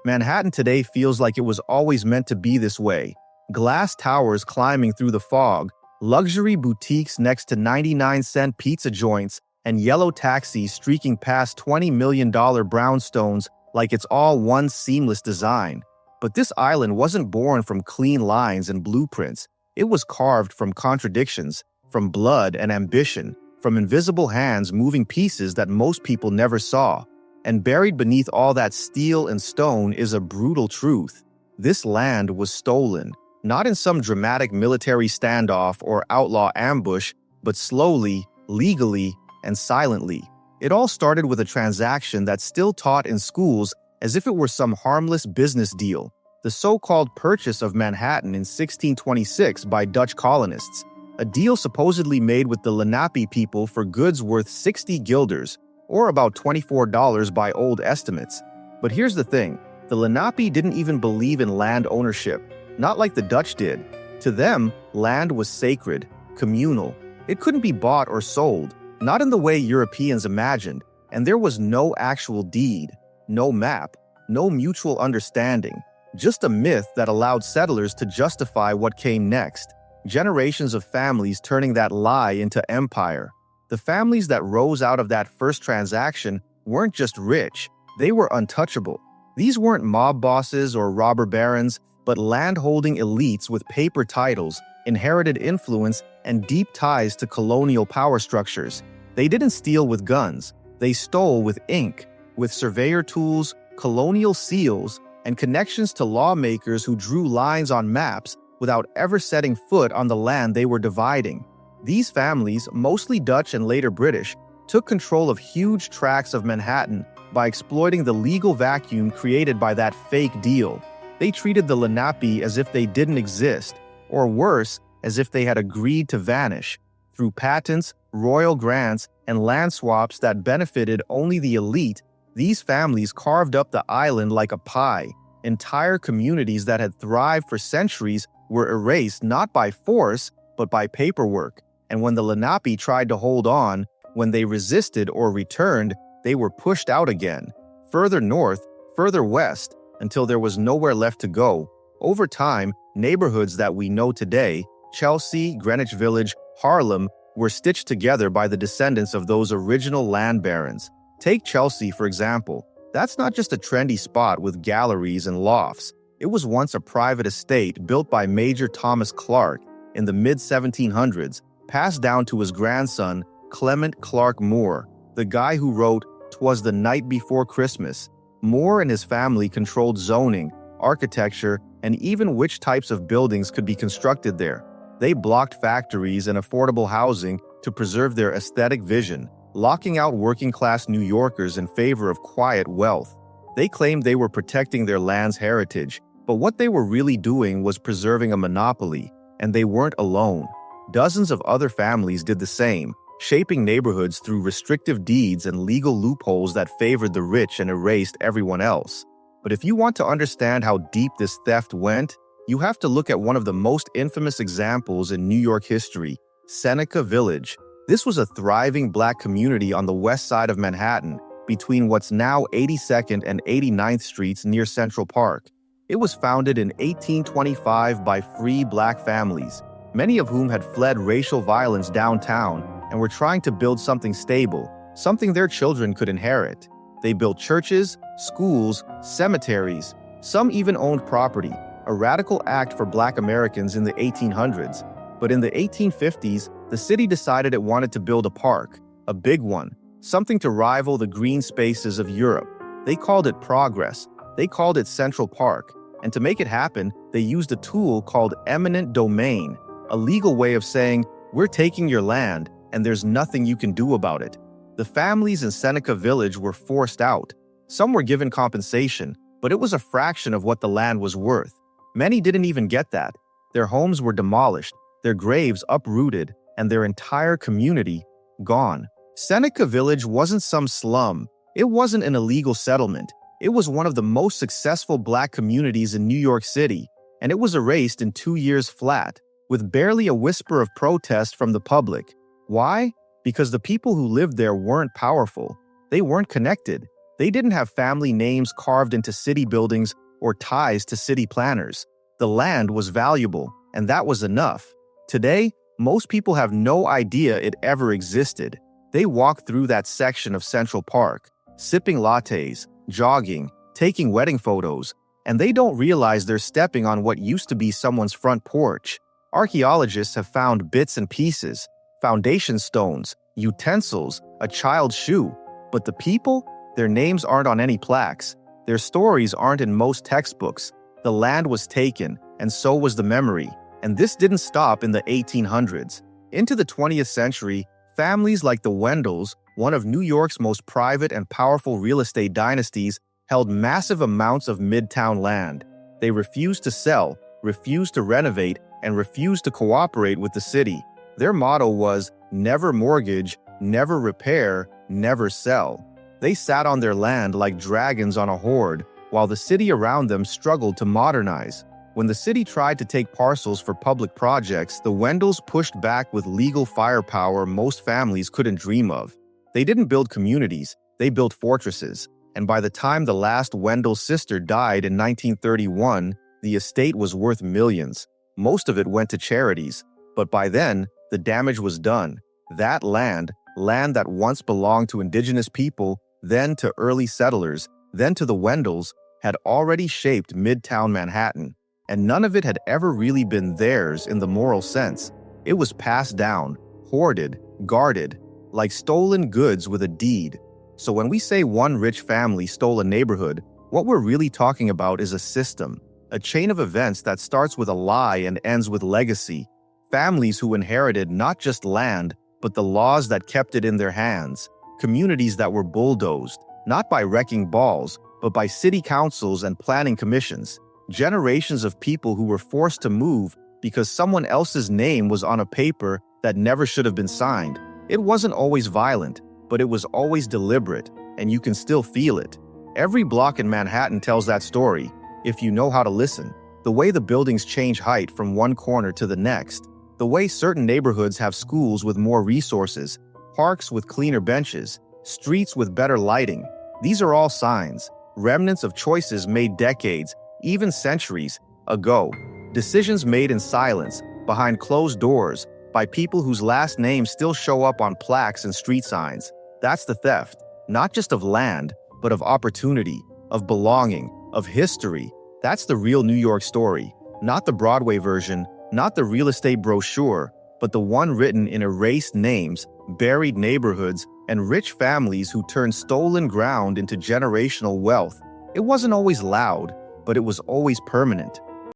Manhattan today feels like it was always meant to be this way. Glass towers climbing through the fog, luxury boutiques next to 99-cent pizza joints, and yellow taxis streaking past $20 million brownstones like it's all one seamless design. But this island wasn't born from clean lines and blueprints. It was carved from contradictions, from blood and ambition, from invisible hands moving pieces that most people never saw. And buried beneath all that steel and stone is a brutal truth. This land was stolen, not in some dramatic military standoff or outlaw ambush, but slowly, legally, and silently. It all started with a transaction that's still taught in schools as if it were some harmless business deal, the so-called purchase of Manhattan in 1626 by Dutch colonists, a deal supposedly made with the Lenape people for goods worth 60 guilders, or about $24 by old estimates. But here's the thing, the Lenape didn't even believe in land ownership, not like the Dutch did. To them, land was sacred, communal. It couldn't be bought or sold, not in the way Europeans imagined, and there was no actual deed, no map, no mutual understanding, just a myth that allowed settlers to justify what came next. Generations of families turning that lie into empire. The families that rose out of that first transaction weren't just rich, they were untouchable. These weren't mob bosses or robber barons, but land-holding elites with paper titles, inherited influence, and deep ties to colonial power structures. They didn't steal with guns, they stole with ink, with surveyor tools, colonial seals, and connections to lawmakers who drew lines on maps without ever setting foot on the land they were dividing. These families, mostly Dutch and later British, took control of huge tracts of Manhattan by exploiting the legal vacuum created by that fake deal. They treated the Lenape as if they didn't exist, or worse, as if they had agreed to vanish. Through patents, royal grants, and land swaps that benefited only the elite, these families carved up the island like a pie. Entire communities that had thrived for centuries were erased not by force, but by paperwork. And when the Lenape tried to hold on, when they resisted or returned, they were pushed out again, further north, further west, until there was nowhere left to go. Over time, neighborhoods that we know today, Chelsea, Greenwich Village, Harlem, were stitched together by the descendants of those original land barons. Take Chelsea, for example. That's not just a trendy spot with galleries and lofts. It was once a private estate built by Major Thomas Clark in the mid-1700s, passed down to his grandson, Clement Clark Moore, the guy who wrote "'Twas the Night Before Christmas." Moore and his family controlled zoning, architecture, and even which types of buildings could be constructed there. They blocked factories and affordable housing to preserve their aesthetic vision, locking out working-class New Yorkers in favor of quiet wealth. They claimed they were protecting their land's heritage, but what they were really doing was preserving a monopoly, and they weren't alone. Dozens of other families did the same, shaping neighborhoods through restrictive deeds and legal loopholes that favored the rich and erased everyone else. But if you want to understand how deep this theft went, you have to look at one of the most infamous examples in New York history, Seneca Village. This was a thriving Black community on the west side of Manhattan, between what's now 82nd and 89th Streets near Central Park. It was founded in 1825 by free Black families, many of whom had fled racial violence downtown and were trying to build something stable, something their children could inherit. They built churches, schools, cemeteries. Some even owned property, a radical act for Black Americans in the 1800s. But in the 1850s, the city decided it wanted to build a park, a big one, something to rival the green spaces of Europe. They called it Progress. They called it Central Park. And to make it happen, they used a tool called eminent domain, a legal way of saying, "We're taking your land, and there's nothing you can do about it." The families in Seneca Village were forced out. Some were given compensation, but it was a fraction of what the land was worth. Many didn't even get that. Their homes were demolished, their graves uprooted, and their entire community gone. Seneca Village wasn't some slum. It wasn't an illegal settlement. It was one of the most successful Black communities in New York City, and it was erased in 2 years flat, with barely a whisper of protest from the public. Why? Because the people who lived there weren't powerful. They weren't connected. They didn't have family names carved into city buildings or ties to city planners. The land was valuable, and that was enough. Today, most people have no idea it ever existed. They walk through that section of Central Park, sipping lattes, jogging, taking wedding photos, and they don't realize they're stepping on what used to be someone's front porch. Archaeologists have found bits and pieces, foundation stones, utensils, a child's shoe. But the people? Their names aren't on any plaques. Their stories aren't in most textbooks. The land was taken, and so was the memory. And this didn't stop in the 1800s. Into the 20th century, families like the Wendells, one of New York's most private and powerful real estate dynasties, held massive amounts of Midtown land. They refused to sell, refused to renovate, and refused to cooperate with the city. Their motto was, never mortgage, never repair, never sell. They sat on their land like dragons on a hoard, while the city around them struggled to modernize. When the city tried to take parcels for public projects, the Wendells pushed back with legal firepower most families couldn't dream of. They didn't build communities, they built fortresses. And by the time the last Wendell sister died in 1931, the estate was worth millions. Most of it went to charities. But by then, the damage was done. That land that once belonged to indigenous people, then to early settlers, then to the Wendells, had already shaped Midtown Manhattan. And none of it had ever really been theirs in the moral sense. It was passed down, hoarded, guarded, like stolen goods with a deed. So when we say one rich family stole a neighborhood, what we're really talking about is a system, a chain of events that starts with a lie and ends with legacy. Families who inherited not just land, but the laws that kept it in their hands. Communities that were bulldozed, not by wrecking balls, but by city councils and planning commissions. Generations of people who were forced to move because someone else's name was on a paper that never should have been signed. It wasn't always violent, but it was always deliberate, and you can still feel it. Every block in Manhattan tells that story, if you know how to listen. The way the buildings change height from one corner to the next. The way certain neighborhoods have schools with more resources, parks with cleaner benches, streets with better lighting. These are all signs, remnants of choices made decades, even centuries, ago. Decisions made in silence, behind closed doors, by people whose last names still show up on plaques and street signs. That's the theft, not just of land, but of opportunity, of belonging, of history. That's the real New York story, not the Broadway version, not the real estate brochure, but the one written in erased names, buried neighborhoods, and rich families who turned stolen ground into generational wealth. It wasn't always loud, but it was always permanent.